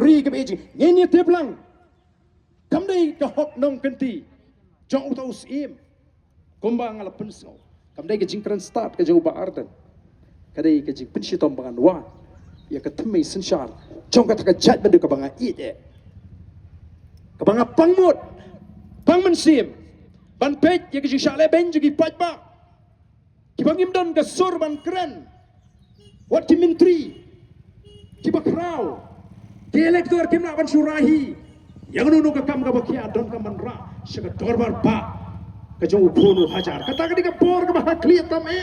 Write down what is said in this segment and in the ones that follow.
free ke beijing ngeni teplang kamdai ka hok nong kenti jong utau sim kumbang ala pensau kamdai ke jingkran start ke jau ba ardan kadai ke jing penshitom bangan wa ya ka thmei sanshar jong ka taka jat bandu ka banga ide ka banga pangmut pangman sim ban pej ya ke jing shale ben jugi pajba ki bangim don ka sur ban kren wat ki menteri ki bakrau ki elektor ki na ban surahi yang nunu ka kam ka bakia don ka manra sega dorbar ba ka jong upono hajar kata ka di ka por ka ba kliat tam e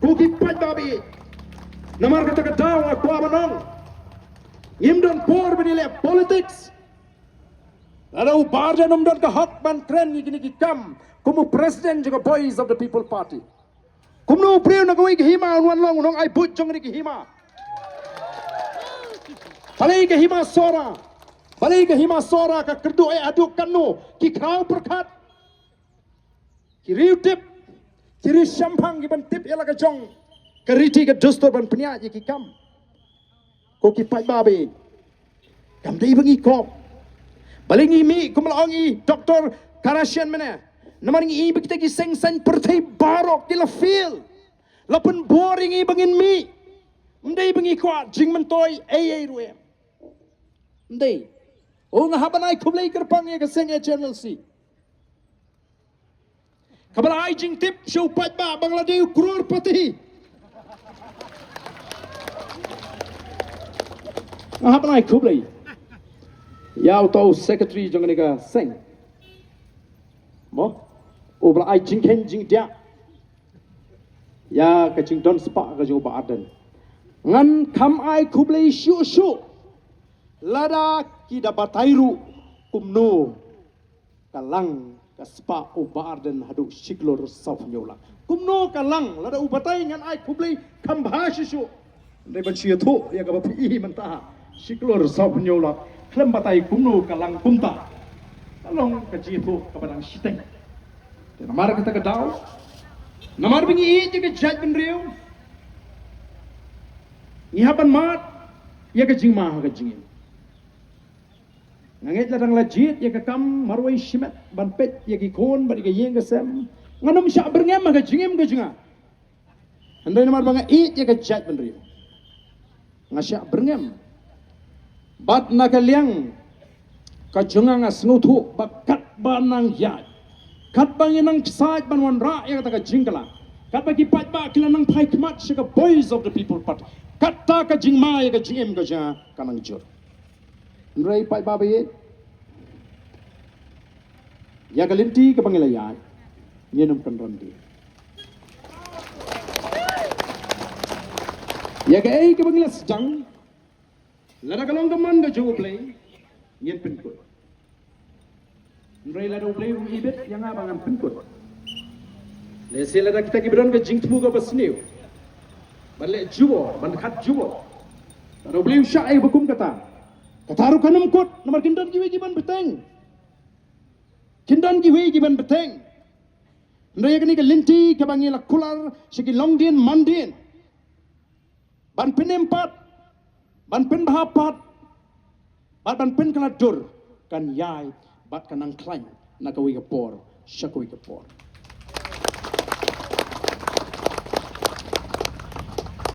ko ki pajba bi namar kata ka daw aku abanong imdon por benile politics ada ubarja nomdon ka hak ban kren ni ki kam kumu president juga boys of the people party kumno preo na gawai hima unwan long nong ai put jong ni hima palai ke hima sora ka kerdu ai aduk kanu ki krau perkat ki riu tip ki ri shampang ki ban tip ela ka jong ka riti ka dostor ban pnya ji ki kam ko ki pai babe kam dei bangi ko balingi mi kumlaongi doktor karasian mana namaring ibig tagi seng san pertai barok kila feel lapun boring i bangin mi ndai bangi kwa jing mentoy ay ruem ndai o nga habanai kublai kerpang ya keseng channel C kabala ai jing tip show pat ba bangladesh crore pati nga habanai kublai yaw to secretary jangan ka seng mo ubla ai jing ken jing dia ya ka jing don spa ka jo ba adan ngan kam ai kublai shu lada ki dabatairu kumno kalang ka spa uba adan hadu shiklor saf nyola kumno kalang lada ubatai ngan ai kublai kambha shu dai ban sia tho ya ka ba pi manta shiklor saf nyola klam batai kumno kalang kumta kalong ka jitu ka badang siteng namar kita ka daw namar bingi i je ka jaj ben riu ihaban mat ya ka jing ma ka jing nganget la dang lajit ya ka kam marwai shimet ban pet ya ki kon ban ka yeng ka sem nganum sha berngem ka jingem ka jinga andai namar banga i ya ka jaj ben riu ngasya berngem bat na ka liang ka junga nga snutu bakat banang yai kat bangin nang side ban wan ra ya kata ka jingkala kat bagi pat ba kila nang pai kmat shika boys of the people party kat ta ka jingma ya ka jingem ka ja kanang jur nrai pat ba be ya ka linti ka bangila yai nyenum kan rondi ya ka ei ka bangila sejang lada kalong ka man ka jo play nyen penkut nrai lada play rum ibet yang abangan penkut lesi lada kita gibran ka jingtmu ka basniu balle jubo ban khat jubo lada play sha ai bakum kata kataru kanam kot nomor kindan giwe giban beteng kindan giwe giban beteng nrai kani ka linti ka bangila kular sigi longdien mandien ban penempat ban pen bahapat bat ban pen kala dur kan yai bat kanang klaim na kawi ka por syakowi ka por